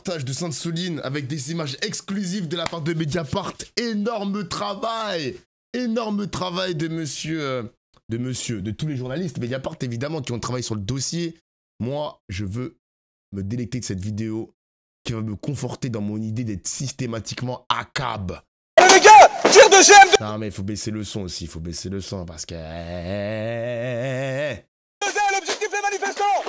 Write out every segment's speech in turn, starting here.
reportage de Sainte-Soline avec des images exclusives de la part de Mediapart. Énorme travail de tous les journalistes. Mediapart, évidemment, qui ont travaillé sur le dossier. Moi, je veux me délecter de cette vidéo qui va me conforter dans mon idée d'être systématiquement ACAB. Les gars, tire de GM2! Non, mais il faut baisser le son aussi, il faut baisser le son parce que... L'objectif des manifestants!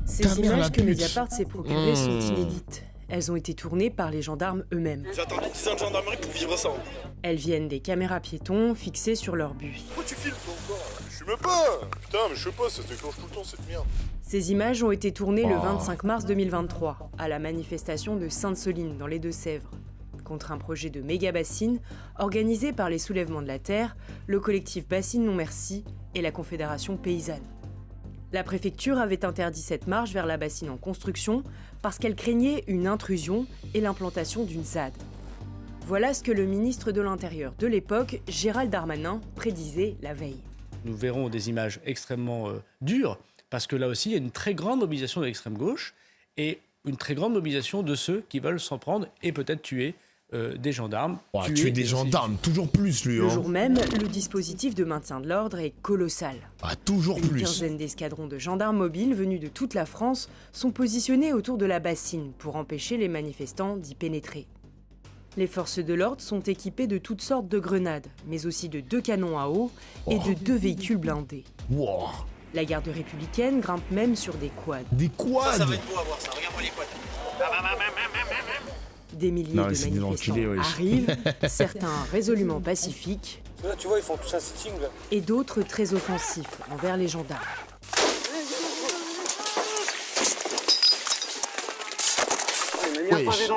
Ces images que Mediapart s'est procurées sont inédites. Elles ont été tournées par les gendarmes eux-mêmes. J'ai attendu 10 ans de gendarmerie pour vivre ça. Elles viennent des caméras piétons fixées sur leur bus. Pourquoi tu filmes encore? Je suis même pas! Putain, mais je sais pas, ça se déclenche tout le temps cette merde. Ces images ont été tournées le 25 mars 2023, à la manifestation de Sainte-Soline, dans les Deux-Sèvres, contre un projet de méga-bassine organisé par les Soulèvements de la Terre, le collectif Bassine Non Merci et la Confédération Paysanne. La préfecture avait interdit cette marche vers la bassine en construction parce qu'elle craignait une intrusion et l'implantation d'une ZAD. Voilà ce que le ministre de l'Intérieur de l'époque, Gérald Darmanin, prédisait la veille. Nous verrons des images extrêmement dures, parce que là aussi, il y a une très grande mobilisation de l'extrême gauche et une très grande mobilisation de ceux qui veulent s'en prendre et peut-être tuer des gendarmes. Tuer des gendarmes, toujours plus lui. Le jour même, le dispositif de maintien de l'ordre est colossal. Toujours Une plus. quinzaine d'escadrons de gendarmes mobiles venus de toute la France sont positionnés autour de la bassine pour empêcher les manifestants d'y pénétrer. Les forces de l'ordre sont équipées de toutes sortes de grenades, mais aussi de 2 canons à eau et de 2 véhicules blindés. Wow. La garde républicaine grimpe même sur des quads. Des quads? Ça va être beau à voir ça, regarde-moi les quads. Des milliers de manifestants arrivent, certains résolument pacifiques, Là, tu vois, ils font tous un sitting là. et d'autres très offensifs envers les gendarmes. Wesh.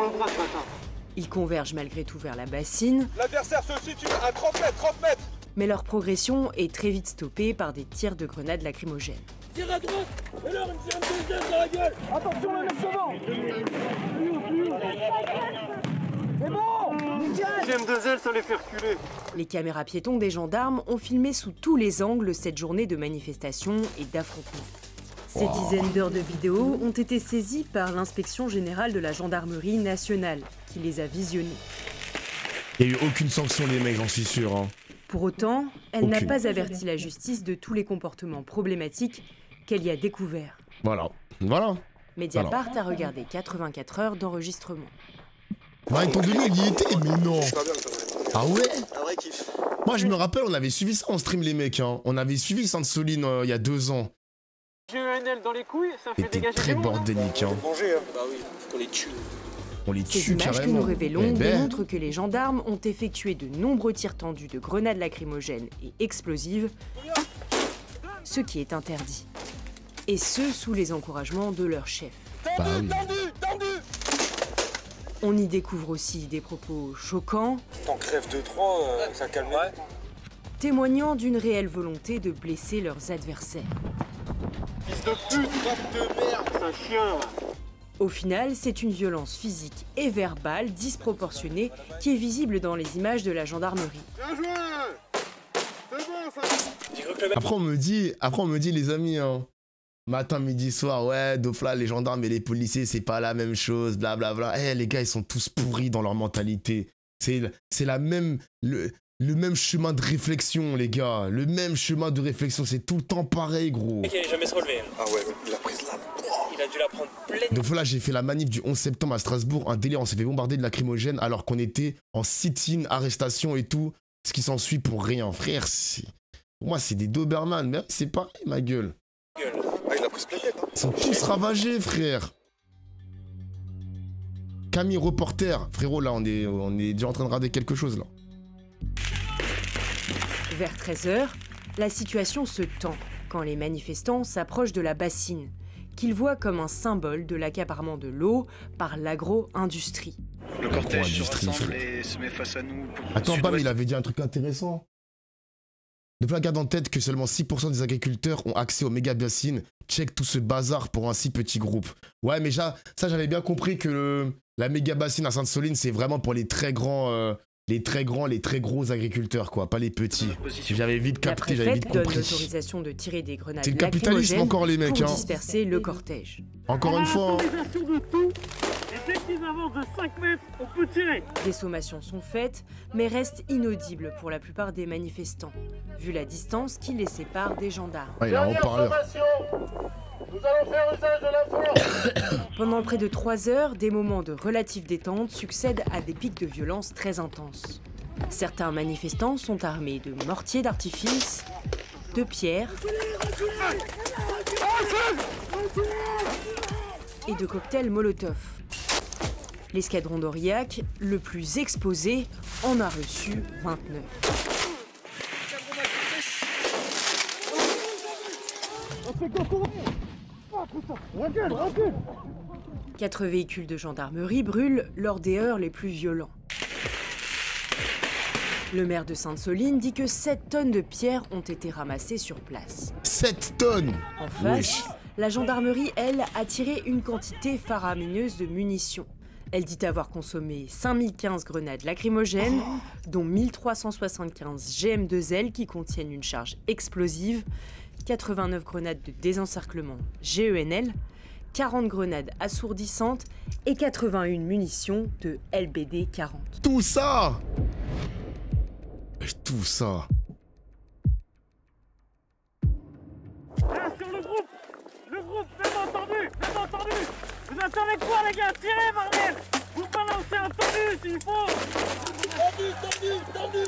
Ils convergent malgré tout vers la bassine, L'adversaire se situe à 30 mètres. mais leur progression est très vite stoppée par des tirs de grenades lacrymogènes. Tire à droite, et là, une tire de deuxième dans la gueule. Attention, le mec devant. C'est bon. J'aime deux ailes, ça les fait reculer. Les caméras piétons des gendarmes ont filmé sous tous les angles cette journée de manifestation et d'affrontement. Ces dizaines d'heures de vidéos ont été saisies par l'inspection générale de la gendarmerie nationale, qui les a visionnées. Il n'y a eu aucune sanction les mecs, j'en suis sûr. Hein. Pour autant, elle n'a Aucune. pas averti la justice de tous les comportements problématiques qu'elle y a découverts. Voilà. Mediapart a regardé 84 heures d'enregistrement. Bah étant donné qu'il y était, mais non. Ah ouais? Un vrai kiff. Moi je me rappelle, on avait suivi ça en stream les mecs. Hein. On avait suivi Sainte-Soline il y a 2 ans. J'ai eu un L dans les couilles, ça fait C'était dégager très des mondes, hein. bordélique. Hein. Manger, hein. Bah oui, faut qu'on les tue. On les Ces tue images carrément. que nous révélons Eh ben. démontrent que les gendarmes ont effectué de nombreux tirs tendus de grenades lacrymogènes et explosives, ce qui est interdit. Et ce, sous les encouragements de leur chef. Bah oui. Tendu. On y découvre aussi des propos choquants, T'en crèves 2-3, ça calme. Ouais. témoignant d'une réelle volonté de blesser leurs adversaires. Fils de pute, de merde, c'est un chien. Au final, c'est une violence physique et verbale disproportionnée qui est visible dans les images de la gendarmerie. Bien joué. C'est bon ça. J'ai cru que le mec... Après on me dit les amis, hein, matin, midi, soir, ouais, Dofla, les gendarmes et les policiers, c'est pas la même chose, blablabla. Eh les gars, ils sont tous pourris dans leur mentalité. C'est la même... Le même chemin de réflexion, les gars. Le même chemin de réflexion, c'est tout le temps pareil, gros. Le mec, il est jamais se relevé. Ah ouais, il a pris là. Il a dû la prendre pleine. Donc voilà, j'ai fait la manif du 11 septembre à Strasbourg, un délire, on s'est fait bombarder de lacrymogène alors qu'on était en sit-in, arrestation et tout, ce qui s'ensuit pour rien, frère. Pour moi, c'est des Doberman, mais c'est pareil, ma gueule. Ah, il a pris ce planète, hein. Ils sont tous ravagés, frère. Camille, reporter. Frérot, là, on est déjà en train de rater quelque chose, là. Vers 13h, la situation se tend quand les manifestants s'approchent de la bassine, qu'ils voient comme un symbole de l'accaparement de l'eau par l'agro-industrie. Le cortège se Industrie, rassemble frère. et se met face à nous. Attends, Bam, Sud-ouest. il avait dit un truc intéressant. Donc là, garde en tête que seulement 6% des agriculteurs ont accès aux méga bassines. Check tout ce bazar pour un si petit groupe. Ouais, mais ça, j'avais bien compris que la méga bassine à Sainte-Soline, c'est vraiment pour les très grands les très grands, les très gros agriculteurs, quoi, pas les petits. J'avais vite La capté, j'avais vite préfète donne compris. l'autorisation de tirer des grenades C'est le capitalisme lacrymogènes encore, les mecs, pour hein. disperser le cortège. Encore une fois, hein. Autorisation de tout. Et dès qu'ils avancent de 5 mètres, on peut tirer. Des sommations sont faites, mais restent inaudibles pour la plupart des manifestants, vu la distance qui les sépare des gendarmes. Ouais, il a un haut-parleur. Nous allons faire usage de la force. Pendant près de 3 heures, des moments de relative détente succèdent à des pics de violence très intenses. Certains manifestants sont armés de mortiers d'artifice, de pierres et de cocktails Molotov. L'escadron d'Aurillac, le plus exposé, en a reçu 29. On fait quoi courir? Oh putain, recule, recule. 4 véhicules de gendarmerie brûlent lors des heurts les plus violents. Le maire de Sainte-Soline dit que 7 tonnes de pierres ont été ramassées sur place. 7 tonnes. En face, Wesh. la gendarmerie, elle, a tiré une quantité faramineuse de munitions. Elle dit avoir consommé 5015 grenades lacrymogènes, dont 1375 GM2L qui contiennent une charge explosive, 89 grenades de désencerclement GENL, 40 grenades assourdissantes et 81 munitions de LBD 40. Tout ça. Wesh, tout ça. Là, sur le groupe, même entendu. Vous attendez quoi, les gars? Tirez, bordel. Vous balancez un tendu s'il faut. Tendu.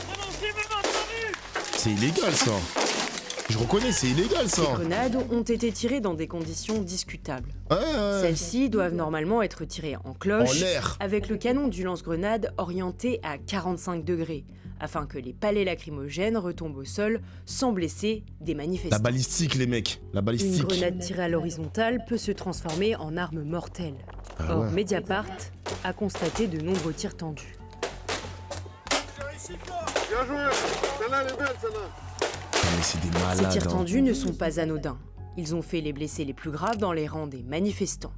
Balancez même un tendu. C'est illégal, ça. Je reconnais, c'est illégal, Ces ça. grenades ont été tirées dans des conditions discutables. Ouais. Celles-ci doivent normalement être tirées en cloche, En l'air. avec le canon du lance-grenade orienté à 45 degrés, afin que les palets lacrymogènes retombent au sol sans blesser des La manifestants. balistique, les mecs. La Une balistique. grenade tirée à l'horizontale peut se transformer en arme mortelle. Ah Or, ouais. Mediapart a constaté de nombreux tirs tendus. Bien joué. Celle-là, elle est belle, celle-là. Mais c'est des Ces malades. tirs hein. tendus ne sont pas anodins. Ils ont fait les blessés les plus graves dans les rangs des manifestants.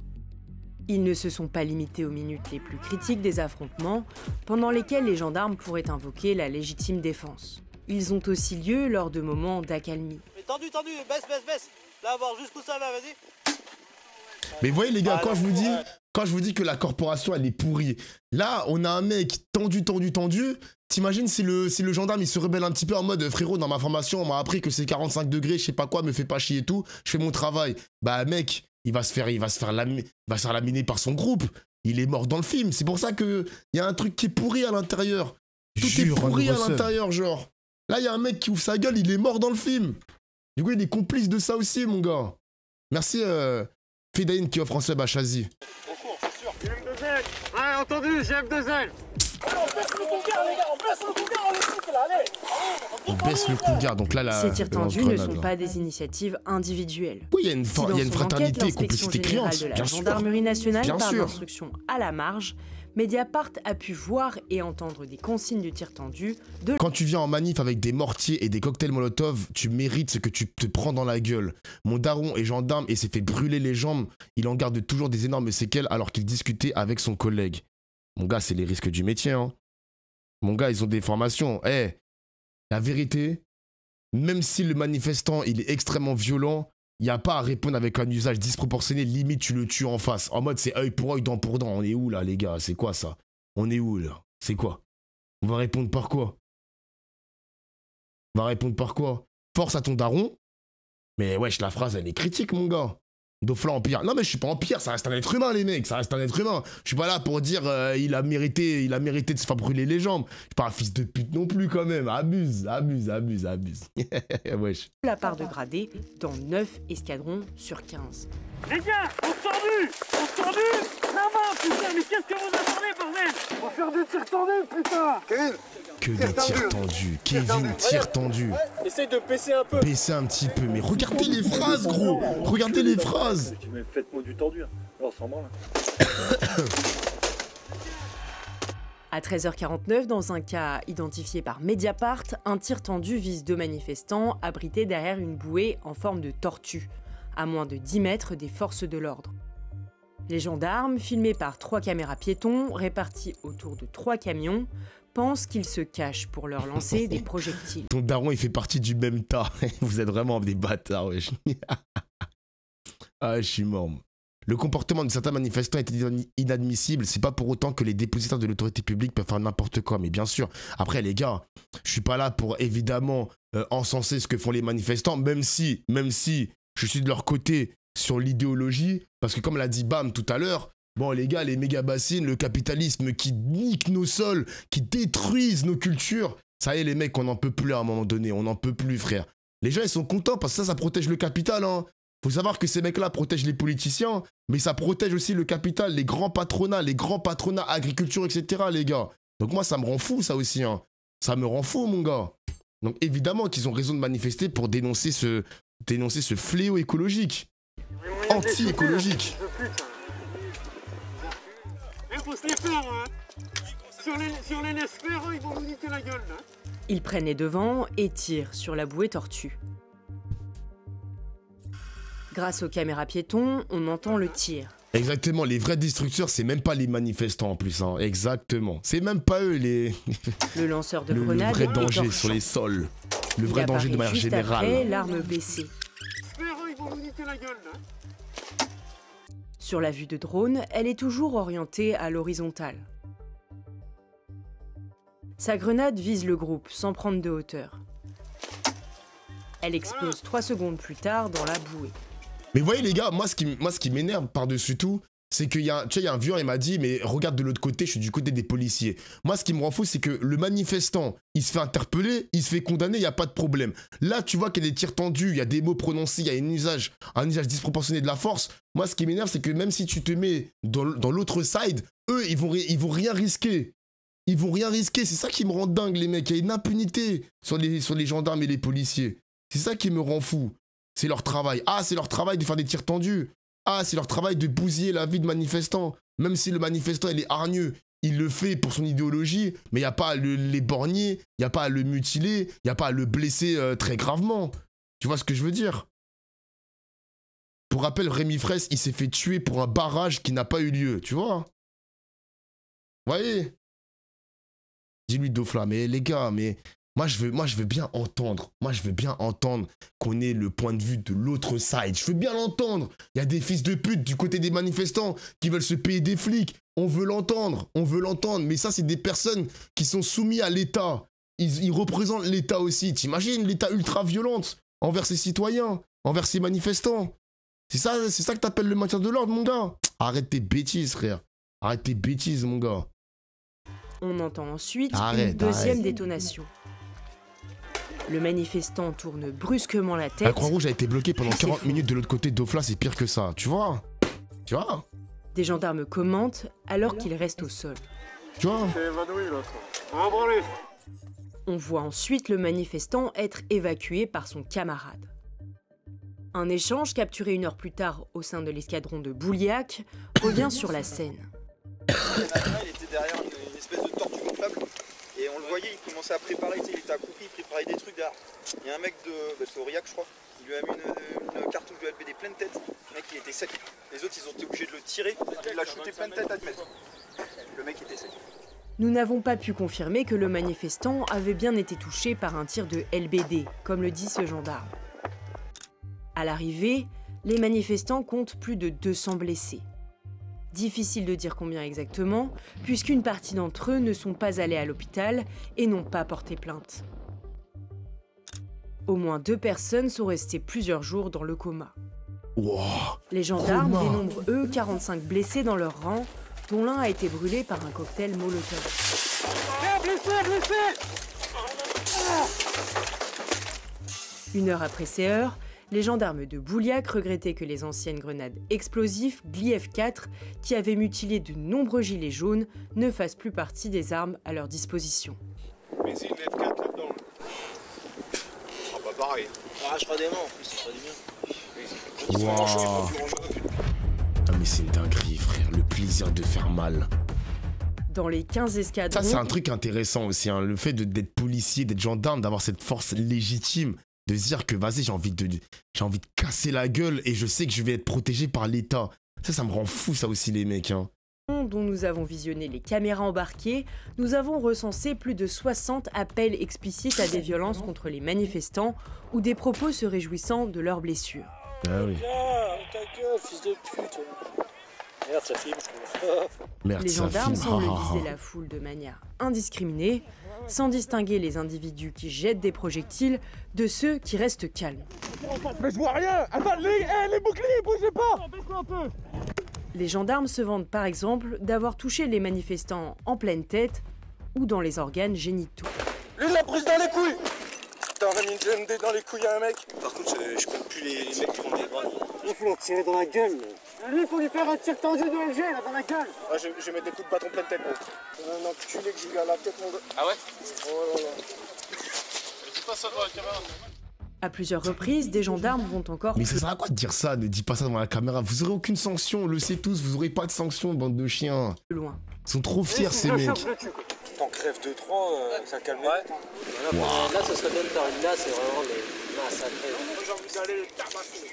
Ils ne se sont pas limités aux minutes les plus critiques des affrontements, pendant lesquels les gendarmes pourraient invoquer la légitime défense. Ils ont aussi lieu lors de moments d'accalmie. Mais tendu, baisse. Là, voir jusqu'où ça va, vas-y. Mais voyez les gars, quand je vous dis que la corporation elle est pourrie, là on a un mec tendu, t'imagines si le gendarme il se rebelle un petit peu en mode frérot dans ma formation on m'a appris que c'est 45 degrés, je sais pas quoi, me fais pas chier et tout, je fais mon travail. Bah mec, il va se faire laminer par son groupe, il est mort dans le film, c'est pour ça que il y a un truc qui est pourri à l'intérieur. Tout est pourri à l'intérieur genre. Là il y a un mec qui ouvre sa gueule, il est mort dans le film. Du coup il est complice de ça aussi mon gars. Merci Fedaïn qui offre en sub à Chazy. GM2L. Ouais, entendu, GM2L. On baisse le cougar, les gars, on baisse le cougar, on les fout là, allez. On baisse le cougar, donc là la. Ces tirs le tendus ne lance-grenade, sont là. pas des initiatives individuelles. Oui, il y a une, Si dans il y a une son fraternité, enquête, l'inspection complicité générale criante, de la bien sûr. gendarmerie nationale Bien parle sûr. d'instructions à la marge, Mediapart a pu voir et entendre des consignes de tir tendu de Quand tu viens en manif avec des mortiers et des cocktails Molotov, tu mérites ce que tu te prends dans la gueule. Mon daron est gendarme et s'est fait brûler les jambes. Il en garde toujours des énormes séquelles alors qu'il discutait avec son collègue. Mon gars, c'est les risques du métier, hein. Mon gars, ils ont des formations. Eh, la vérité, même si le manifestant, il est extrêmement violent, il n'y a pas à répondre avec un usage disproportionné, limite tu le tues en face. En mode c'est œil pour œil, dent pour dent. On est où là les gars? C'est quoi ça? On est où là? C'est quoi? On va répondre par quoi? On va répondre par quoi? Force à ton daron? Mais wesh, la phrase elle est critique mon gars. Dofla Empire. Non mais je suis pas Empire, ça reste un être humain les mecs, ça reste un être humain. Je suis pas là pour dire il a mérité de se faire brûler les jambes. Je suis pas un fils de pute non plus quand même. Abuse. Wesh. la part de gradés dans 9 escadrons sur 15. Les gars, on tendu. La main, putain, mais qu'est-ce que vous attendez, bordel? On va faire des tirs tendus, putain. Kevin. Que des tirs tendus. Kevin, tir tendu. Essaye de baisser un peu. Baissez un petit peu. Mais regardez les phrases gros. Regardez les phrases. Mais faites-moi du tendu. Alors, sans branle. À 13h49, dans un cas identifié par Mediapart, un tir tendu vise 2 manifestants abrités derrière une bouée en forme de tortue, à moins de 10 mètres des forces de l'ordre. Les gendarmes, filmés par 3 caméras piétons réparties autour de 3 camions, pensent qu'ils se cachent pour leur lancer des projectiles. Ton daron, il fait partie du même tas. Vous êtes vraiment des bâtards, wesh. Ah, je suis mort. Moi. Le comportement de certains manifestants est inadmissible. C'est pas pour autant que les dépositaires de l'autorité publique peuvent faire n'importe quoi. Mais bien sûr, après les gars, je suis pas là pour évidemment encenser ce que font les manifestants, même si je suis de leur côté sur l'idéologie. Parce que comme l'a dit Bam tout à l'heure, bon les gars, les méga bassines, le capitalisme qui nique nos sols, qui détruisent nos cultures. Ça y est les mecs, on n'en peut plus à un moment donné. On n'en peut plus frère. Les gens ils sont contents parce que ça protège le capital hein. Faut savoir que ces mecs-là protègent les politiciens, mais ça protège aussi le capital, les grands patronats agriculture, etc., les gars. Donc moi, ça me rend fou, ça aussi. Hein. Ça me rend fou, mon gars. Donc évidemment qu'ils ont raison de manifester pour dénoncer ce fléau écologique. Anti-écologique. Il faut se les faire, hein. Si on les laisse faire, ils vont nous niquer la gueule, là. Ils prennent les devants et tirent sur la bouée tortue. Grâce aux caméras piétons, on entend le tir. Exactement, les vrais destructeurs, c'est même pas les manifestants en plus. Hein. Exactement. C'est même pas eux les... Le lanceur de grenades le vrai danger sur les sols. Le vrai danger de manière générale. Après, l'arme baissée. Ils vont nous niquer la gueule, là. Sur la vue de drone, elle est toujours orientée à l'horizontale. Sa grenade vise le groupe sans prendre de hauteur. Elle explose 3 secondes plus tard dans la bouée. Mais vous voyez les gars, moi ce qui m'énerve par-dessus tout, c'est qu'il y a un vieux, il m'a dit, mais regarde de l'autre côté, je suis du côté des policiers. Moi ce qui me rend fou, c'est que le manifestant, il se fait interpeller, il se fait condamner, il n'y a pas de problème. Là, tu vois qu'il y a des tirs tendus, il y a des mots prononcés, il y a un usage disproportionné de la force. Moi ce qui m'énerve, c'est que même si tu te mets dans l'autre side, eux, ils vont rien risquer. Ils vont rien risquer, c'est ça qui me rend dingue les mecs. Il y a une impunité sur les gendarmes et les policiers. C'est ça qui me rend fou. C'est leur travail. Ah, c'est leur travail de faire des tirs tendus. Ah, c'est leur travail de bousiller la vie de manifestants. Même si le manifestant, il est hargneux, il le fait pour son idéologie, mais il n'y a pas à l'éborgner, il n'y a pas à le mutiler, il n'y a pas à le blesser très gravement. Tu vois ce que je veux dire? Pour rappel, Rémi Fraisse, il s'est fait tuer pour un barrage qui n'a pas eu lieu, tu vois? Vous voyez? Dis-lui Dofla, mais les gars, mais... Moi, je veux bien entendre. Moi, je veux bien entendre qu'on ait le point de vue de l'autre side. Je veux bien l'entendre. Il y a des fils de pute du côté des manifestants qui veulent se payer des flics. On veut l'entendre. On veut l'entendre. Mais ça, c'est des personnes qui sont soumises à l'État. Ils représentent l'État aussi. T'imagines l'État ultra-violente envers ses citoyens, envers ses manifestants. C'est ça que t'appelles le maintien de l'ordre, mon gars. Arrête tes bêtises, frère. Arrête tes bêtises, mon gars. On entend ensuite une deuxième détonation. Le manifestant tourne brusquement la tête. La Croix-Rouge a été bloquée pendant 40 minutes de l'autre côté. Dofla, c'est pire que ça. Tu vois? Tu vois? Des gendarmes commentent alors qu'il reste au sol. Tu vois? On voit ensuite le manifestant être évacué par son camarade. Un échange capturé 1 heure plus tard au sein de l'escadron de Bouliac revient sur la scène. Il était derrière une espèce de tortue gonflable. Et on le voyait, il commençait à préparer, il était accroupi, il préparait des trucs derrière. Il y a un mec c'est Aurillac je crois, il lui a mis une cartouche de LBD pleine tête, le mec il était sec. Les autres ils ont été obligés de le tirer, il a shooté pleine tête à 2 mètres. Le mec était sec. Nous n'avons pas pu confirmer que le manifestant avait bien été touché par un tir de LBD, comme le dit ce gendarme. À l'arrivée, les manifestants comptent plus de 200 blessés. Difficile de dire combien exactement, puisqu'une partie d'entre eux ne sont pas allés à l'hôpital et n'ont pas porté plainte. Au moins 2 personnes sont restées plusieurs jours dans le coma. Wow, les gendarmes dénombrent, eux, 45 blessés dans leur rang, dont l'un a été brûlé par un cocktail Molotov. Blessé. 1 heure après ces heures, les gendarmes de Bouliac regrettaient que les anciennes grenades explosives Gli-F4, qui avaient mutilé de nombreux gilets jaunes, ne fassent plus partie des armes à leur disposition. Mais c'est une F4 là-dedans. Ah bah pareil. On arrachera des mains en plus, ça ferait du bien. Wow. Ah mais c'est une dinguerie frère, le plaisir de faire mal. Dans les 15 escadrons... Ça c'est un truc intéressant aussi, hein, le fait d'être policier, d'être gendarme, d'avoir cette force légitime. De se dire que vas-y j'ai envie de casser la gueule et je sais que je vais être protégé par l'État. Ça me rend fou ça aussi les mecs. Hein. dont nous avons visionné les caméras embarquées, nous avons recensé plus de 60 appels explicites à des violences contre les manifestants ou des propos se réjouissant de leurs blessures. Ah oui. Ta gueule, fils de pute. Merde, ça filme. Merde, Les ça gendarmes filme. semblent viser la foule de manière indiscriminée, sans distinguer les individus qui jettent des projectiles de ceux qui restent calmes. Mais je vois rien. Attends, les boucliers, bougez pas. Baisse-toi un peu. Les gendarmes se vantent par exemple d'avoir touché les manifestants en pleine tête ou dans les organes génitaux. Lui, il l'a prise dans les couilles. T'as remis une GMD dans les couilles à un mec. Par contre, je compte plus les mecs qui font des bras. Il faut le tirer dans la gueule. Lui, il faut lui faire un tir tendu de LG là dans la gueule. Ah, je vais mettre des coups de bâton pleine tête, gros. C'est un enculé que j'ai eu à la tête, mon gars. Ah ouais? Oh là là. Dis pas ça devant la caméra. À plusieurs reprises, des gendarmes vont encore Mais ça sert à quoi de dire ça? Ne dis pas ça devant la caméra. Vous aurez aucune sanction, on le sait tous. Vous aurez pas de sanction, bande de chiens. plus loin. Ils sont trop fiers, ces mecs. T'en crèves 2-3, ça calme. Là, ce serait bien de faire une là, c'est vraiment les massacrés. J'ai envie d'aller le tabasser.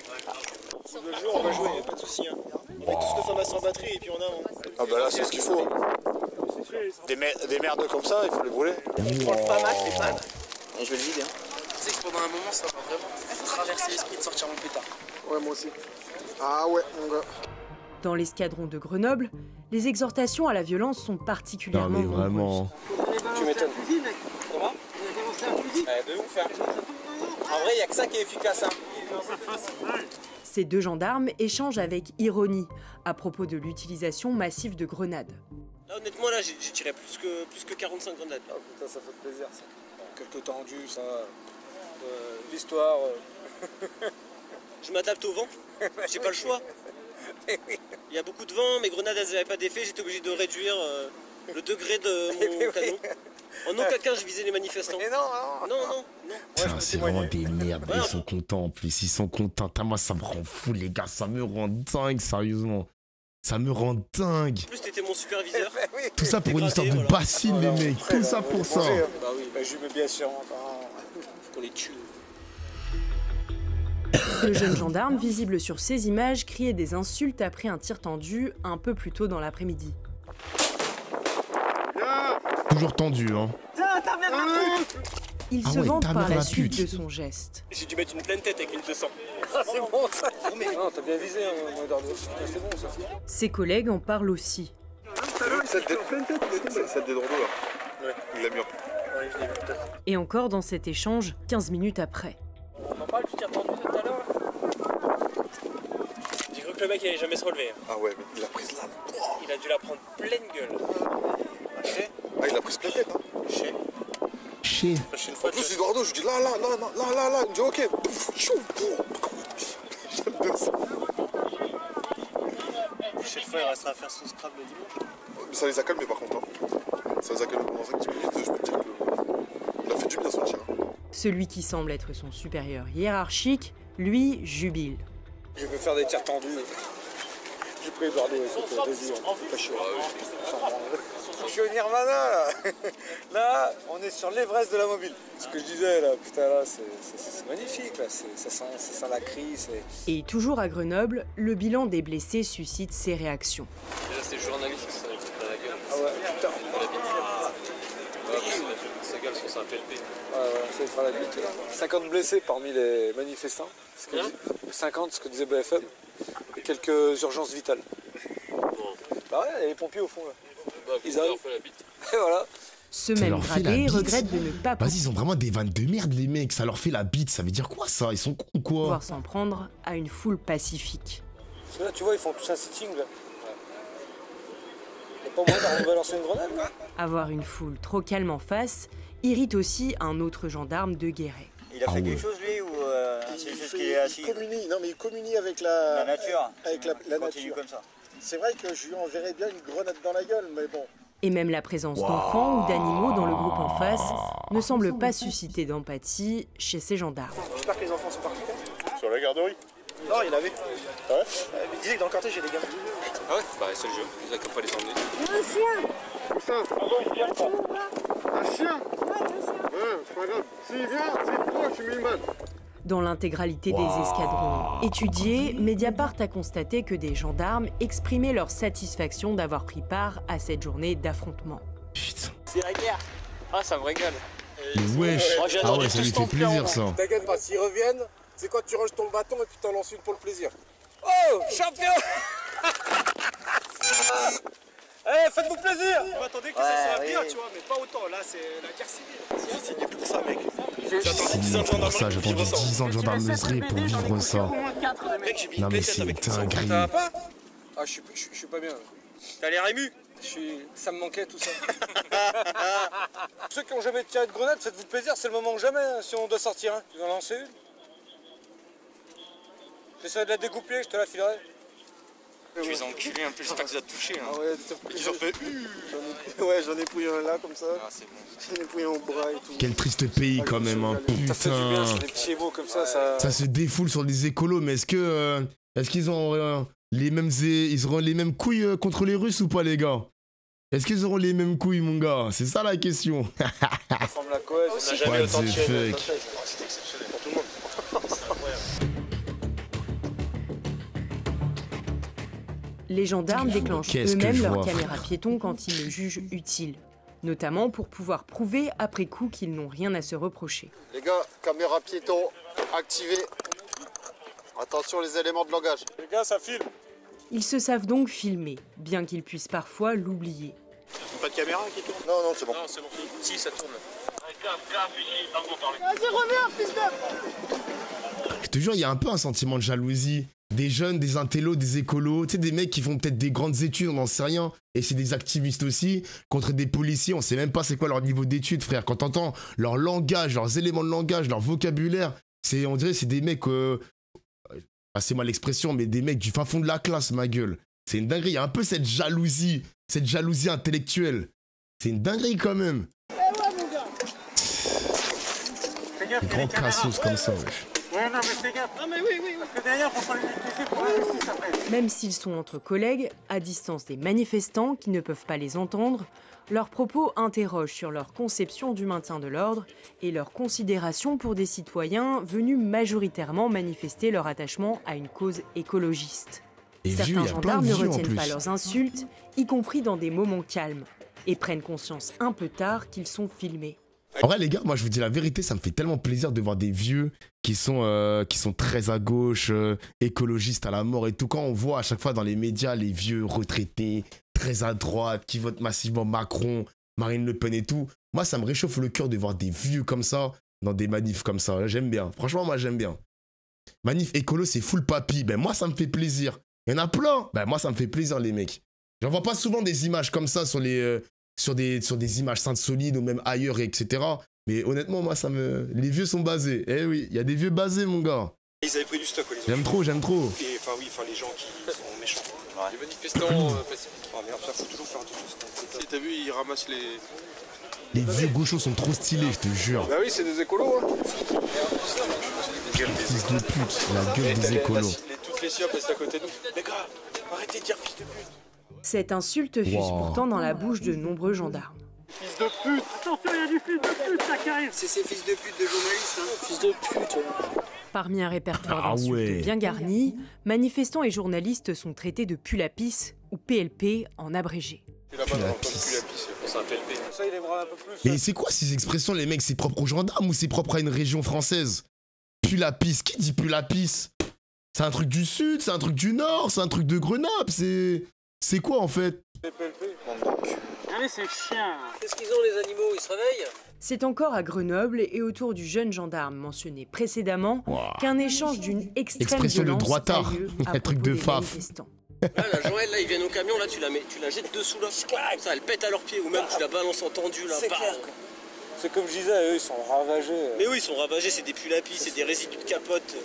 Le jour, on va jouer, y'a pas de soucis. Hein. On met tous nos femmes à 100 batteries et puis on a. Ah bah là, c'est ce qu'il faut. Des merdes comme ça, il faut les brûler. Je prends le FAMAC, les fans. Et je vais le vider. Hein. Tu sais que pendant un moment, ça m'a vraiment traversé l'esprit de sortir mon pétard. Ouais, moi aussi. Ah ouais, mon gars. Dans l'escadron de Grenoble, les exhortations à la violence sont Non, particulièrement mais nombreuses. vraiment. Tu m'étonnes. Comment? De ouf, hein. En vrai, il n'y a que ça qui est efficace, hein. Ces deux gendarmes échangent avec ironie à propos de l'utilisation massive de grenades. Là, honnêtement, là, j'ai tiré plus que 45 grenades. Ah putain, ça fait plaisir ça. Quelques tendus, ça. L'histoire. Je m'adapte au vent, j'ai pas le choix. Il y a beaucoup de vent, mes grenades elles n'avaient pas d'effet, j'étais obligé de réduire le degré de mon canon. En aucun cas je visais les manifestants. Mais non. Non. Putain, c'est vraiment des merdes. Ils sont contents en plus. Ils sont contents. Putain, moi, ça me rend fou, les gars. Ça me rend dingue, sérieusement. Ça me rend dingue. En plus t'étais mon superviseur. Tout ça pour une histoire de Dégradé, bassine, les mecs. Tout ça pour ça. Bah oui, Je me bien sûr. faut qu'on les tue. Le jeune gendarme, visible sur ces images, criait des insultes après un tir tendu un peu plus tôt dans l'après-midi. Toujours tendu, hein. Tiens, t'as bien marqué. Il Ah se ouais, vante ta par mère la la suite pute. de son geste. J'ai dû mettre une pleine tête avec une 200. C'est bon ça. Non, t'as bien visé, hein, Moderne. C'est bon ça. Ses collègues en parlent aussi. Celle des drôles là. Ouais. Il l'a mis. Et encore dans cet échange, 15 minutes après. On en parle du tir tendu tout à l'heure. J'ai cru que le mec il allait jamais se relever. Ah ouais, mais il a prise là. Il a dû la prendre pleine gueule. Ah, il a prise pleine tête. Hein. Chier. En plus, Eduardo, je lui dis là. Il me dit ok. Pouf, chou, pouf. J'aime bien ça. Prochaine fois il restera à faire son scrap le dimanche. Mais ça les a calmés par contre. Hein. Ça les a calmés pendant 5 minutes. Je peux te dire qu'il a fait du bien son tir. Celui qui semble être son supérieur hiérarchique, lui, jubile. Je veux faire des tirs tendus. J'ai pris Eduardo, écoute, vas-y, on fait pas chier. Je suis au Nirvana là. Là, on est sur l'Everest de la mobile. Ce que je disais là, putain là, c'est magnifique là. Ça sent la crise. Et toujours à Grenoble, le bilan des blessés suscite ses réactions. Déjà, c'est le journaliste qui s'en est pris dans la gueule. Ah ouais, putain. Sa gueule sur sa PLP. Ouais, ça fera la lutte. 50 blessés parmi les manifestants. 50, ce que disait BFM. Et quelques urgences vitales. Bah ouais, il y a les pompiers au fond là. Ils arrivent. Fait la bite. Et voilà. Ce Ça même leur fait la gradé bite. regrette de ne pas Vas-y, ils ont vraiment des vannes de merde, les mecs. Ça leur fait la bite. Ça veut dire quoi, ça? Ils sont cons, quoi? pouvoir s'en prendre à une foule pacifique. Parce que là, tu vois, ils font tous un sitting là. Y'a pas moyen de balancer une grenade là? Avoir une foule trop calme en face irrite aussi un autre gendarme de Guéret. Il a fait quelque chose lui ou c'est juste qu'il est assis? Il communie avec la nature. Avec la Continue nature. comme ça. C'est vrai que je lui enverrais bien une grenade dans la gueule, mais bon. Et même la présence d'enfants ou d'animaux dans le groupe en face ne semble pas susciter d'empathie chez ces gendarmes. J'espère que les enfants sont partis. Sur la garderie. Non, il y en avait. Ah ouais? Il disait que dans le cortège, il y a des gars. Ah ouais? Bah, c'est le jeu. Ils n'ont pas les emmener. Où ça? Un chien? Ouais, c'est pas grave. S'il vient, c'est toi, tu mets une balle. Dans l'intégralité des escadrons étudiés, Mediapart a constaté que des gendarmes exprimaient leur satisfaction d'avoir pris part à cette journée d'affrontement. Putain. C'est la guerre. Ah, ça me régale. Mais wesh. Ah ouais, ça lui fait plaisir ça. T'inquiète pas, s'ils reviennent, c'est quand tu ranges ton bâton et puis t'en lances une pour le plaisir. Oh, champion. Eh, faites-vous plaisir. On attendait que ça soit bien, tu vois, mais pas autant. Là, c'est la guerre civile. J'ai signé pour ça, mec. J'ai attendu 10 ans de gendarmerie pour vivre ça. Non mais c'est dinguerie. Ça va pas? Ah, je suis pas bien. T'as l'air ému? Ça me manquait tout ça. Ceux qui ont jamais tiré de grenade, faites-vous plaisir, c'est le moment que jamais, hein, si on doit sortir. Hein. Tu vas en lancer une? J'essaie de la découper, je te la filerai. Tu les as enculés un peu, j'espère que ça t'a touché. Hein. Ah ouais, ils ont fait. Ouais, j'en ai pris un là comme ça. Ah, c'est bon. J'en ai pris un au bras et tout. Quel triste pays quand même, hein. Ça fait du bien, Putain. c'est des petits mots comme ça. Ça se défoule sur les écolos, mais est-ce qu'ils ont ils auront les mêmes couilles contre les Russes ou pas, les gars? Est-ce qu'ils auront les mêmes couilles, mon gars? C'est ça la question. Ça forme la cohèse, on n'a jamais What autant the tiré. fuck? C'était exceptionnel pour tout le monde. C'est incroyable. Les gendarmes déclenchent Qu'est-ce que eux-mêmes je leur vois, caméra piéton quand ils le jugent utile, notamment pour pouvoir prouver après coup qu'ils n'ont rien à se reprocher. Les gars, caméra piéton activée. Attention les éléments de langage. Les gars, ça file. Ils se savent donc filmer, bien qu'ils puissent parfois l'oublier. Pas de caméra qui tourne? Non, non, c'est bon. Non, c'est bon. Si, ça tourne. Je te jure, il y a un peu un sentiment de jalousie. Des jeunes, des intellos, des écolos, tu sais, des mecs qui font peut-être des grandes études, on n'en sait rien, et c'est des activistes aussi, contre des policiers, on sait même pas c'est quoi leur niveau d'études, frère. Quand t'entends leur langage, leurs éléments de langage, leur vocabulaire, on dirait c'est des mecs, passez-moi l'expression, mais des mecs du fin fond de la classe, ma gueule. C'est une dinguerie, il y a un peu cette jalousie intellectuelle. C'est une dinguerie quand même. Des grands cassos comme ça, wesh. Ouais, non, mais fais gaffe. Ah, mais oui, parce que derrière, faut pas les utiliser pour la justice après. Même s'ils sont entre collègues, à distance des manifestants qui ne peuvent pas les entendre, leurs propos interrogent sur leur conception du maintien de l'ordre et leur considération pour des citoyens venus majoritairement manifester leur attachement à une cause écologiste. Et Certains vieux, il y a plein gendarmes de ne vieux en retiennent plus. pas leurs insultes, y compris dans des moments calmes, et prennent conscience un peu tard qu'ils sont filmés. En vrai, les gars, moi je vous dis la vérité, ça me fait tellement plaisir de voir des vieux qui sont très à gauche, écologistes à la mort et tout. Quand on voit à chaque fois dans les médias les vieux retraités, très à droite, qui votent massivement Macron, Marine Le Pen et tout, moi ça me réchauffe le cœur de voir des vieux comme ça dans des manifs comme ça. J'aime bien. Franchement, moi j'aime bien. Manif écolo, c'est full papy. Ben moi ça me fait plaisir. Il y en a plein. Ben moi ça me fait plaisir, les mecs. J'en vois pas souvent des images comme ça sur des images Sainte-Soline ou même ailleurs, etc. Mais honnêtement, moi, les vieux sont basés. Eh oui, il y a des vieux basés, mon gars. Ils avaient pris du stock, les J'aime trop. Et enfin, oui, les gens qui sont méchants. Les manifestants pacifiques. Ah merde, ça faut toujours faire attention. Si t'as vu, ils ramassent les. Les vieux gauchos sont trop stylés, je te jure. Bah oui, c'est des écolos, hein. Fils de pute, la gueule des écolos. Toutes les siopes restent à côté de nous. Les gars, arrêtez de dire fils de pute. Cette insulte fuse pourtant dans la bouche de nombreux gendarmes. Fils de pute. Attention, il y a du fils de pute, ça qui arrive. C'est ces fils de pute de journalistes, hein. Fils de pute. Parmi un répertoire Ah d'insultes ouais. bien garni, manifestants et journalistes sont traités de pulapis ou PLP en abrégé. C'est un PLP. Ça, il aimera un peu plus. Mais c'est quoi ces expressions, les mecs? C'est propre aux gendarmes ou c'est propre à une région française? Pulapis, qui dit pulapis? C'est un truc du sud, c'est un truc du nord, c'est un truc de Grenoble, c'est quoi en fait? Allez, c'est chien. Qu'est-ce qu'ils ont, les animaux? Ils se réveillent? C'est encore à Grenoble et autour du jeune gendarme mentionné précédemment qu'un échange d'une extrême Expression de violence droitard. a lieu à Un truc propos de des faf. manifestants. Là, la Joël, là, ils viennent au camion, là, tu la jettes dessous, là. Ça, elle pète à leurs pieds, ou même tu la balances en tendu, là. C'est bam. clair, quoi. C'est comme je disais, eux, ils sont ravagés. Mais oui, ils sont ravagés, c'est des pulapis, c'est des résidus de capote.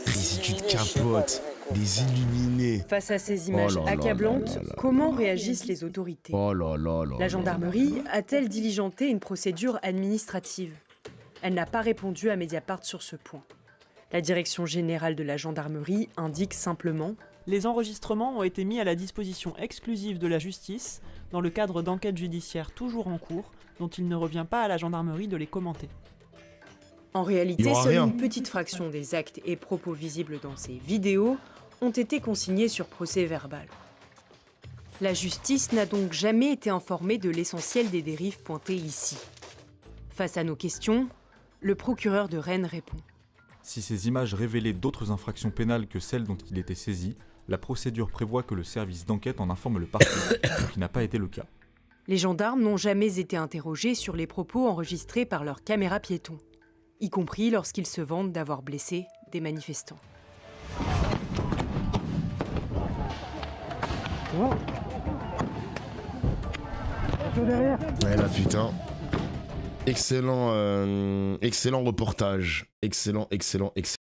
Résidus de capote, des illuminés. Face à ces images Oh là là accablantes, là là là. comment réagissent les autorités? Oh là là là. La gendarmerie a-t-elle diligenté une procédure administrative? Elle n'a pas répondu à Mediapart sur ce point. La direction générale de la gendarmerie indique simplement: les enregistrements ont été mis à la disposition exclusive de la justice dans le cadre d'enquêtes judiciaires toujours en cours, dont il ne revient pas à la gendarmerie de les commenter. En réalité, Il y aura seule rien. une petite fraction des actes et propos visibles dans ces vidéos ont été consignés sur procès-verbal. La justice n'a donc jamais été informée de l'essentiel des dérives pointées ici. Face à nos questions, le procureur de Rennes répond. Si ces images révélaient d'autres infractions pénales que celles dont il était saisi, la procédure prévoit que le service d'enquête en informe le parquet, ce qui n'a pas été le cas. Les gendarmes n'ont jamais été interrogés sur les propos enregistrés par leurs caméras piétons, y compris lorsqu'ils se vantent d'avoir blessé des manifestants. Ouais, là, putain. Excellent, excellent reportage. Excellent.